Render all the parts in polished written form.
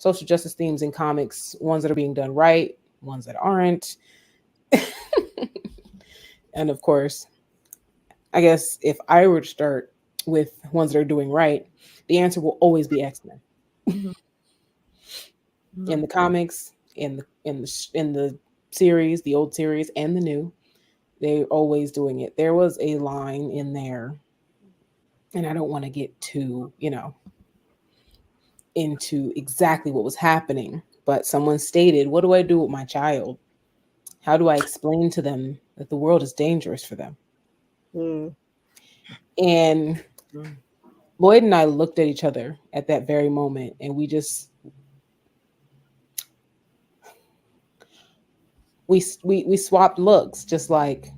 social justice themes in comics, ones that are being done right, ones that aren't. And of course, I guess if I were to start with ones that are doing right, the answer will always be X-Men. In the comics, in the series, the old series and the new, they're always doing it. There was a line in there, and I don't want to get too, into exactly what was happening, but someone stated, "What do I do with my child? How do I explain to them that the world is dangerous for them?" And Lloyd and I looked at each other at that very moment, and we swapped looks, just like,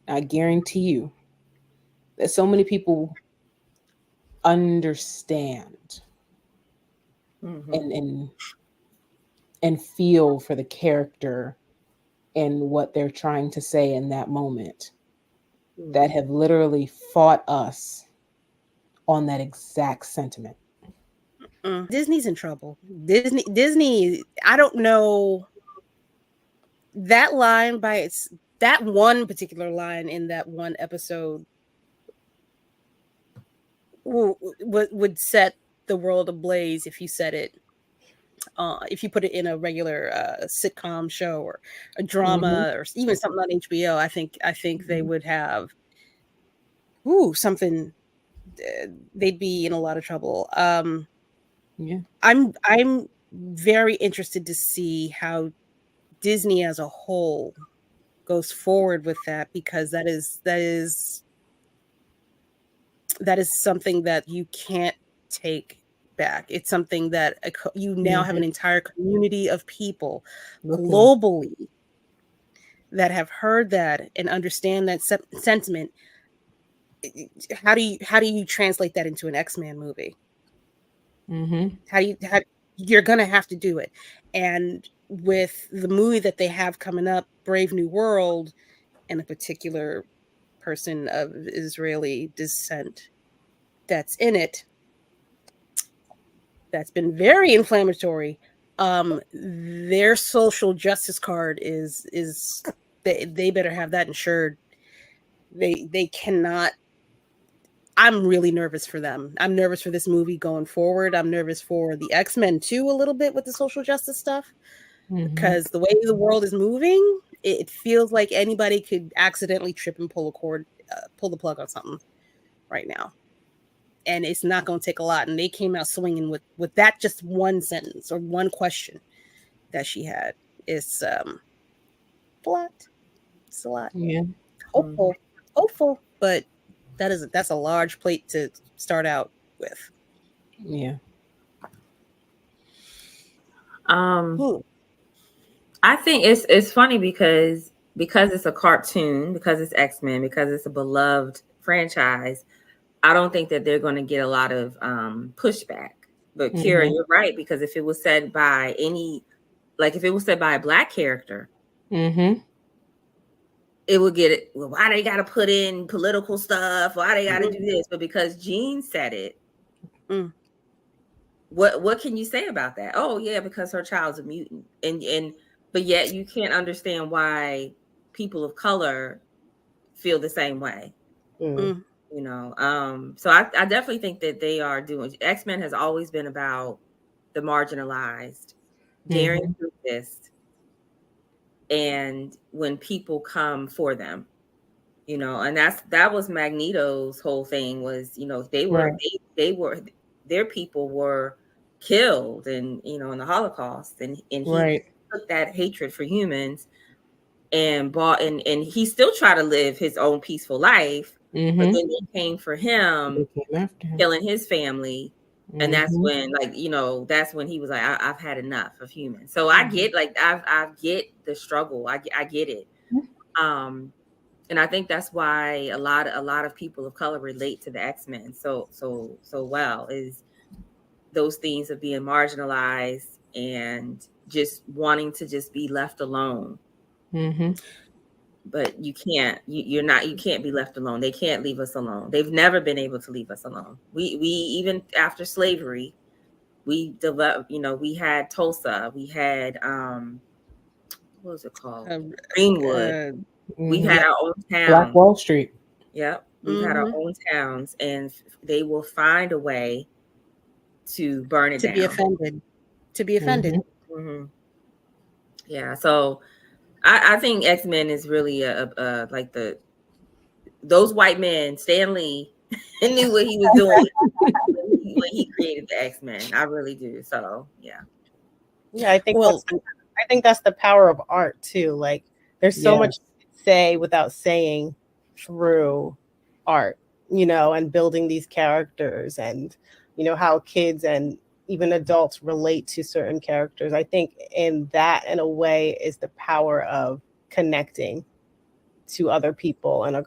I guarantee you that so many people understand and feel for the character and what they're trying to say in that moment, that have literally fought us on that exact sentiment. Disney's in trouble. Disney, I don't know, that line that one particular line in that one episode would set the world ablaze if you said it. If you put it in a regular sitcom show or a drama or even something on HBO, I think they would have something. They'd be in a lot of trouble. I'm very interested to see how Disney as a whole goes forward with that, because that is something that you can't take back. It's something that you now have an entire community of people globally that have heard that and understand that sentiment. How do you translate that into an X-Men movie? How you're gonna have to do it. And with the movie that they have coming up, Brave New World, and a particular person of Israeli descent that's in it, that's been very inflammatory. Their social justice card is they better have that insured. They cannot. I'm really nervous for them. I'm nervous for this movie going forward. I'm nervous for the X-Men too, a little bit, with the social justice stuff, because the way the world is moving, it feels like anybody could accidentally trip and pull the plug on something right now. And it's not going to take a lot. And they came out swinging with that just one sentence or one question that she had. It's a lot. It's a lot. Yeah. Hopeful, but that's a large plate to start out with. Yeah. I think it's funny because it's a cartoon, because it's X-Men, because it's a beloved franchise. I don't think that they're going to get a lot of pushback. But Kira, you're right, because if it was said by if it was said by a Black character, it would get it. Well, why they got to put in political stuff? Why they got to do this? But because Jean said it, what can you say about that? Oh yeah, because her child's a mutant, but yet you can't understand why people of color feel the same way. So I definitely think that they are doing. X-Men has always been about the marginalized, daring to exist, and when people come for them, and that was Magneto's whole thing was, their people were killed and in the Holocaust, and he took that hatred for humans and he still tried to live his own peaceful life. But then they came for him, killing his family. And that's when, that's when he was like, I've had enough of humans. So I get, I get the struggle. I get it. And I think that's why a lot of people of color relate to the X-Men so well, is those themes of being marginalized and just wanting to just be left alone. But you can't. You can't be left alone. They can't leave us alone. They've never been able to leave us alone. We even after slavery, we developed, we had Tulsa, we had what was it called? Greenwood. We had our own town. Black Wall Street. Yep. We've had our own towns, and they will find a way to burn it down. To be offended. Yeah. So I think X-Men is really like those white men, Stan Lee, knew what he was doing when he created the X-Men. I really do. So yeah. Yeah, I think that's the power of art too. Like there's so much to say without saying through art, and building these characters, and how kids and even adults relate to certain characters. I think in a way is the power of connecting to other people and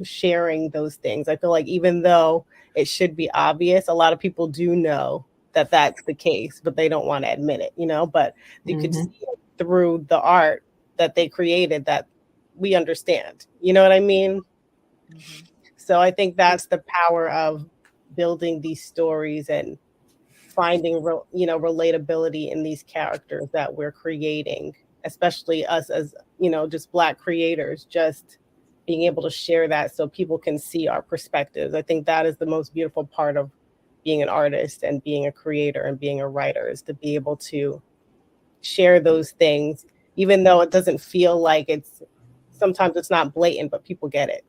sharing those things. I feel like even though it should be obvious, a lot of people do know that that's the case, but they don't want to admit it, but you could see it through the art that they created that we understand, you know what I mean? So I think that's the power of building these stories and finding relatability in these characters that we're creating, especially us as just Black creators, just being able to share that so people can see our perspectives. I think that is the most beautiful part of being an artist and being a creator and being a writer, is to be able to share those things, even though it doesn't feel like sometimes it's not blatant, but people get it,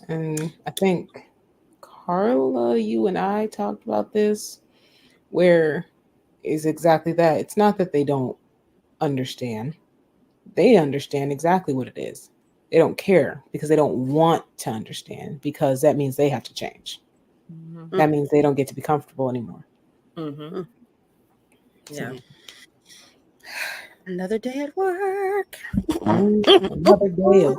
And I think Carla, you and I talked about this, where is exactly that. It's not that they don't understand. They understand exactly what it is. They don't care because they don't want to understand, because that means they have to change. That means they don't get to be comfortable anymore. Yeah. Another day at work. Another day of